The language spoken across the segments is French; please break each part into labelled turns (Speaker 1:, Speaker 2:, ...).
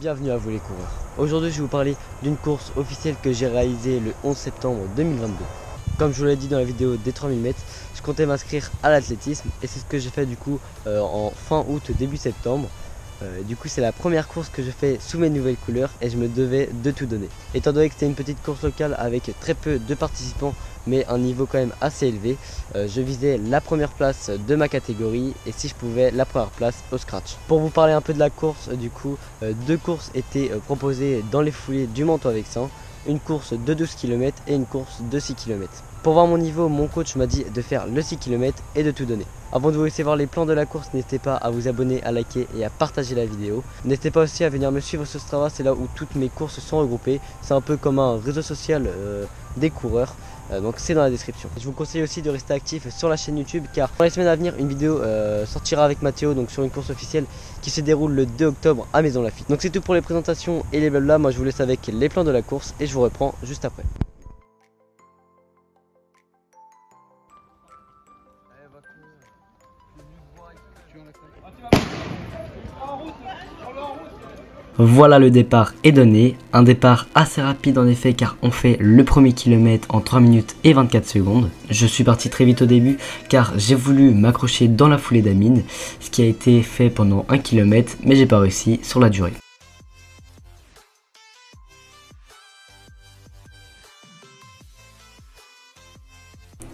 Speaker 1: Bienvenue à vous les coureurs. Aujourd'hui je vais vous parler d'une course officielle que j'ai réalisée le 11 septembre 2022. Comme je vous l'ai dit dans la vidéo des 3000 mètres, je comptais m'inscrire à l'athlétisme et c'est ce que j'ai fait du coup en fin août, début septembre. Du coup c'est la première course que je fais sous mes nouvelles couleurs et je me devais de tout donner. Étant donné que c'était une petite course locale avec très peu de participants mais un niveau quand même assez élevé, je visais la première place de ma catégorie et si je pouvais la première place au scratch. Pour vous parler un peu de la course, du coup deux courses étaient proposées dans les foulées du Mantois-Vexin, une course de 12 km et une course de 6 km. Pour voir mon niveau, mon coach m'a dit de faire le 6 km et de tout donner. Avant de vous laisser voir les plans de la course, n'hésitez pas à vous abonner, à liker et à partager la vidéo. N'hésitez pas aussi à venir me suivre sur Strava, c'est là où toutes mes courses sont regroupées. C'est un peu comme un réseau social des coureurs, donc c'est dans la description. Je vous conseille aussi de rester actif sur la chaîne YouTube car dans les semaines à venir, une vidéo sortira avec Mathéo donc sur une course officielle qui se déroule le 2 octobre à Maison Lafitte. Donc c'est tout pour les présentations et les blabla, moi je vous laisse avec les plans de la course et je vous reprends juste après.
Speaker 2: Voilà, le départ est donné, un départ assez rapide en effet car on fait le premier kilomètre en 3 minutes et 24 secondes. Je suis parti très vite au début car j'ai voulu m'accrocher dans la foulée d'Amine, ce qui a été fait pendant 1 km mais j'ai pas réussi sur la durée.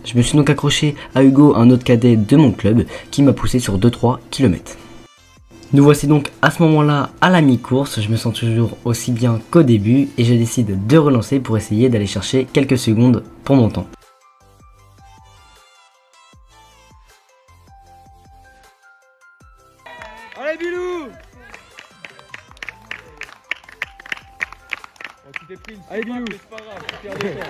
Speaker 2: Je me suis donc accroché à Hugo, un autre cadet de mon club qui m'a poussé sur 2-3 km. Nous voici donc à ce moment-là à la mi-course, je me sens toujours aussi bien qu'au début et je décide de relancer pour essayer d'aller chercher quelques secondes pour mon temps.
Speaker 3: Allez Bilou! Allez Bilou! C'est pas grave, c'est faire des temps.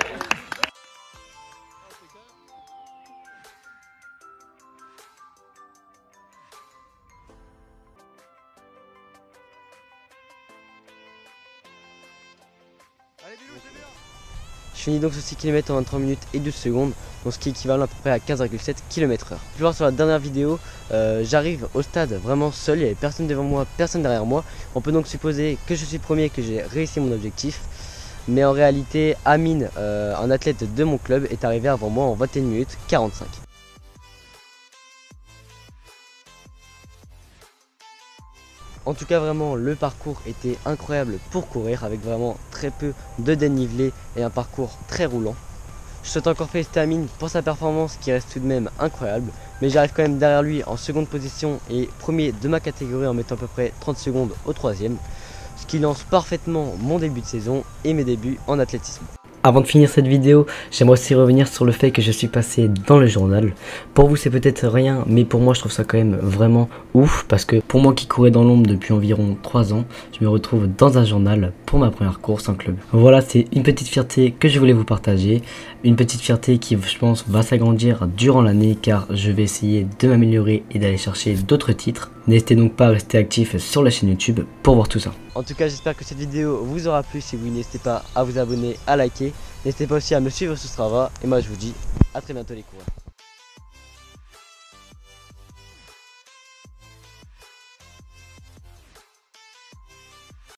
Speaker 1: Je finis donc ce 6 km en 23 minutes et 12 secondes, donc ce qui est équivalent à peu près à 15,7 km/h. Tu peux voir sur la dernière vidéo, j'arrive au stade vraiment seul, il n'y avait personne devant moi, personne derrière moi. On peut donc supposer que je suis premier et que j'ai réussi mon objectif. Mais en réalité, Amine, un athlète de mon club, est arrivé avant moi en 21 minutes 45. En tout cas vraiment le parcours était incroyable pour courir avec vraiment très peu de dénivelé et un parcours très roulant. Je souhaite encore féliciter Amine pour sa performance qui reste tout de même incroyable, mais j'arrive quand même derrière lui en seconde position et premier de ma catégorie en mettant à peu près 30 secondes au troisième, ce qui lance parfaitement mon début de saison et mes débuts en athlétisme.
Speaker 2: Avant de finir cette vidéo, j'aimerais aussi revenir sur le fait que je suis passé dans le journal. Pour vous c'est peut-être rien, mais pour moi je trouve ça quand même vraiment ouf. Parce que pour moi qui courais dans l'ombre depuis environ 3 ans, je me retrouve dans un journal pour ma première course en club. Voilà, c'est une petite fierté que je voulais vous partager. Une petite fierté qui je pense va s'agrandir durant l'année car je vais essayer de m'améliorer et d'aller chercher d'autres titres. N'hésitez donc pas à rester actif sur la chaîne YouTube pour voir tout ça.
Speaker 1: En tout cas j'espère que cette vidéo vous aura plu. Si oui, n'hésitez pas à vous abonner, à liker. N'hésitez pas aussi à me suivre sur Strava. Et moi je vous dis à très bientôt les coureurs.